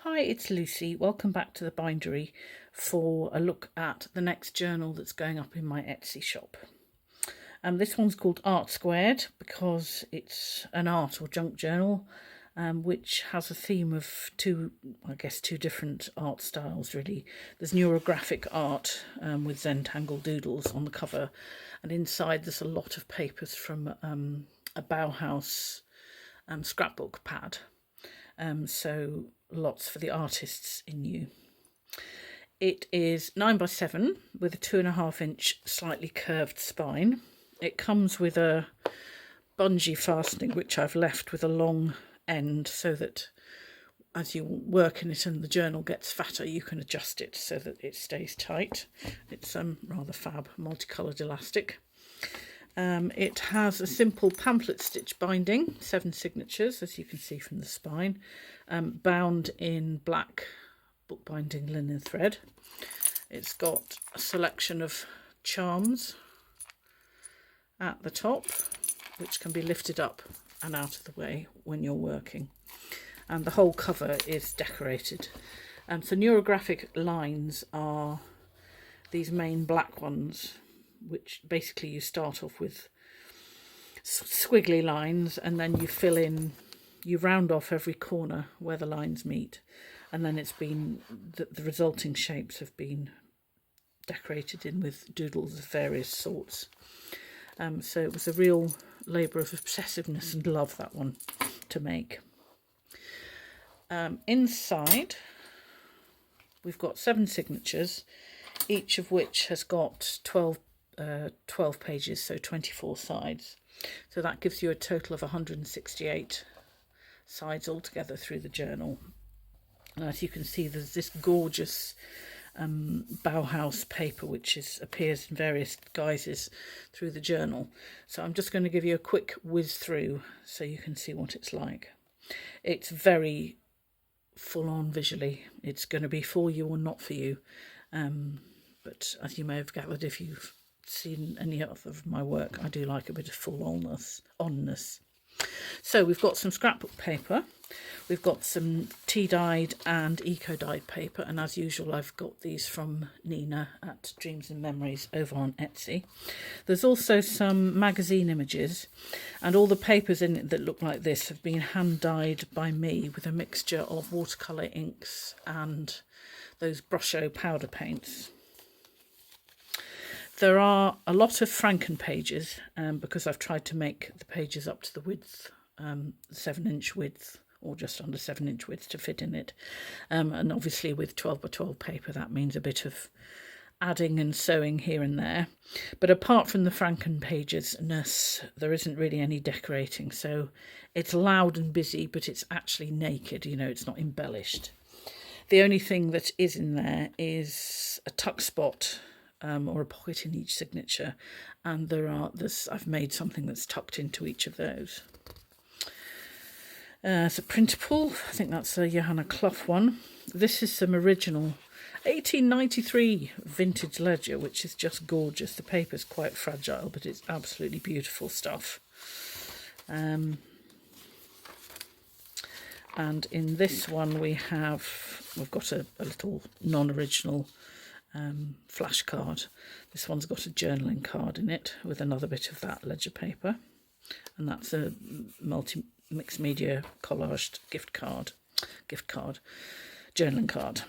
Hi, it's Lucy. Welcome back to the bindery for a look at the next journal that's going up in my Etsy shop. This one's called Art Squared because it's an art or junk journal which has a theme of two different art styles really. There's neurographic art with Zentangle doodles on the cover, and inside there's a lot of papers from a Bauhaus scrapbook pad. So lots for the artists in you. It is 9x7 with a 2.5-inch slightly curved spine. It comes with a bungee fastening which I've left with a long end so that as you work in it and the journal gets fatter, you can adjust it so that it stays tight. It's rather fab multicoloured elastic. It has a simple pamphlet stitch binding, 7 signatures, as you can see from the spine, bound in black bookbinding linen thread. It's got a selection of charms at the top, which can be lifted up and out of the way when you're working. And the whole cover is decorated. So neurographic lines are these main black ones, which basically you start off with squiggly lines and then you fill in, you round off every corner where the lines meet, and then it's been, the resulting shapes have been decorated in with doodles of various sorts. So it was a real labour of obsessiveness and love, that one, to make. Inside we've got 7 signatures, each of which has got 12 pages, so 24 sides. So that gives you a total of 168 sides altogether through the journal. And as you can see, there's this gorgeous Bauhaus paper which appears in various guises through the journal. So I'm just going to give you a quick whiz through so you can see what it's like. It's very full on visually. It's going to be for you or not for you. But as you may have gathered if you've seen any other of my work, I do like a bit of full onness. So we've got some scrapbook paper, we've got some tea dyed and eco dyed paper, and as usual I've got these from Nina at Dreams and Memories over on Etsy. There's also some magazine images, and all the papers in it that look like this have been hand dyed by me with a mixture of watercolour inks and those Brusho powder paints. There are a lot of Franken pages because I've tried to make the pages up to the width, 7-inch width, or just under 7-inch width to fit in it. And obviously with 12x12 paper, that means a bit of adding and sewing here and there. But apart from the Franken pages-ness, there isn't really any decorating. So it's loud and busy, but it's actually naked, you know, it's not embellished. The only thing that is in there is a tuck spot, or a pocket in each signature, and I've made something that's tucked into each of those. It's a printable, I think that's a Johanna Clough one. This is some original 1893 vintage ledger, which is just gorgeous. The paper's quite fragile, but it's absolutely beautiful stuff. And in this one we've got a little non-original flash card. This one's got a journaling card in it with another bit of that ledger paper, and that's a mixed media collaged gift card journaling card.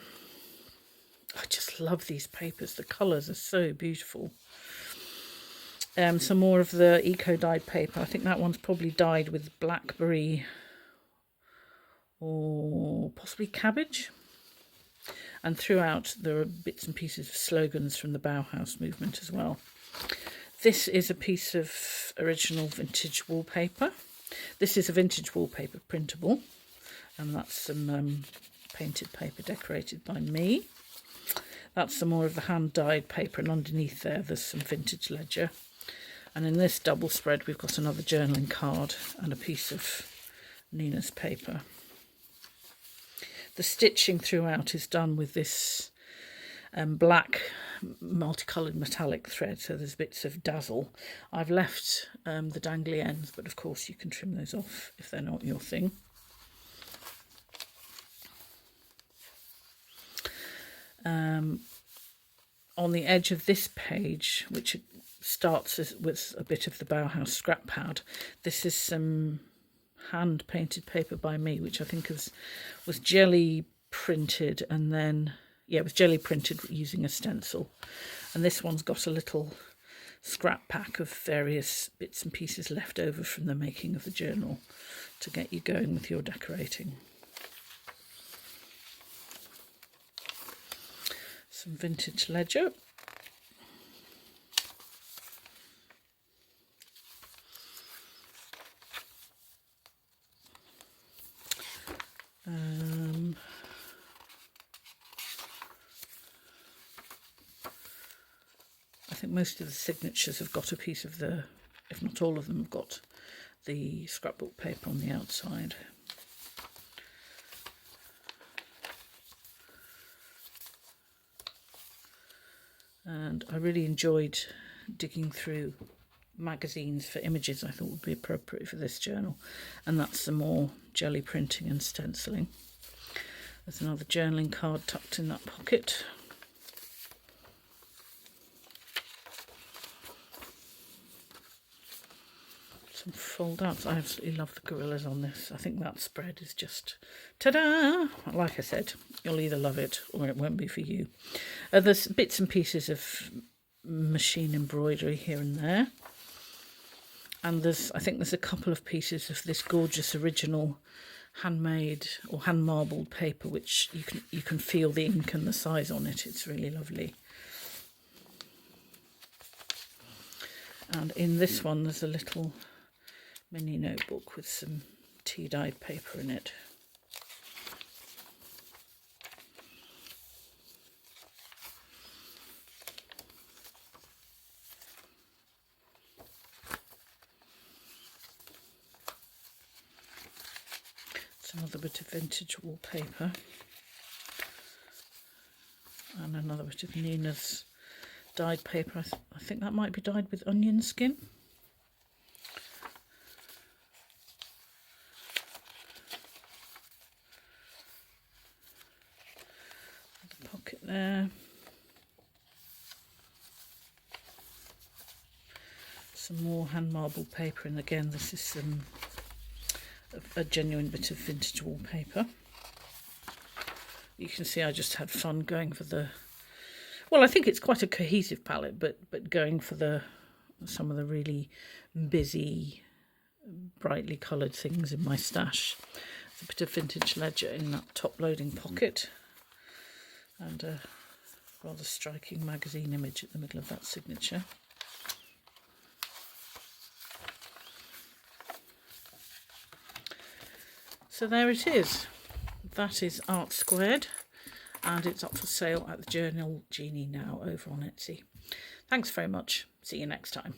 I just love these papers, the colours are so beautiful. Some more of the eco dyed paper. I think that one's probably dyed with blackberry or possibly cabbage. And throughout there are bits and pieces of slogans from the Bauhaus movement as well. This is a piece of original vintage wallpaper. This is a vintage wallpaper printable, and that's some painted paper decorated by me. That's some more of the hand-dyed paper, and underneath there's some vintage ledger. And in this double spread we've got another journaling card and a piece of Nina's paper. The stitching throughout is done with this black multicoloured metallic thread, so there's bits of dazzle. I've left the dangly ends, but of course you can trim those off if they're not your thing. On the edge of this page, which starts with a bit of the Bauhaus scrap pad, this is some hand painted paper by me, which I think was jelly printed, and then it was jelly printed using a stencil. And this one's got a little scrap pack of various bits and pieces left over from the making of the journal to get you going with your decorating. Some vintage ledger. I think most of the signatures have got a piece of the, if not all of them, have got the scrapbook paper on the outside. And I really enjoyed digging through magazines for images I thought would be appropriate for this journal, and that's some more jelly printing and stenciling. There's another journaling card tucked in that pocket. Some fold outs. I absolutely love the gorillas on this. I think that spread is just ta-da! Like I said, you'll either love it or it won't be for you. There's bits and pieces of machine embroidery here and there. And I think there's a couple of pieces of this gorgeous original handmade or hand marbled paper, which you can feel the ink and the size on it. It's really lovely. And in this one there's a little mini notebook with some tea dyed paper in it. It's another bit of vintage wallpaper and another bit of Nina's dyed paper. I think that might be dyed with onion skin. The pocket there. Some more hand marbled paper, and again this is a genuine bit of vintage wallpaper. You can see I just had fun going for the, well, I think it's quite a cohesive palette, but going for some of the really busy, brightly coloured things in my stash. There's a bit of vintage ledger in that top loading pocket, and a rather striking magazine image at the middle of that signature. So there it is. That is Art Squared, and it's up for sale at the Journal Genie now over on Etsy. Thanks very much. See you next time.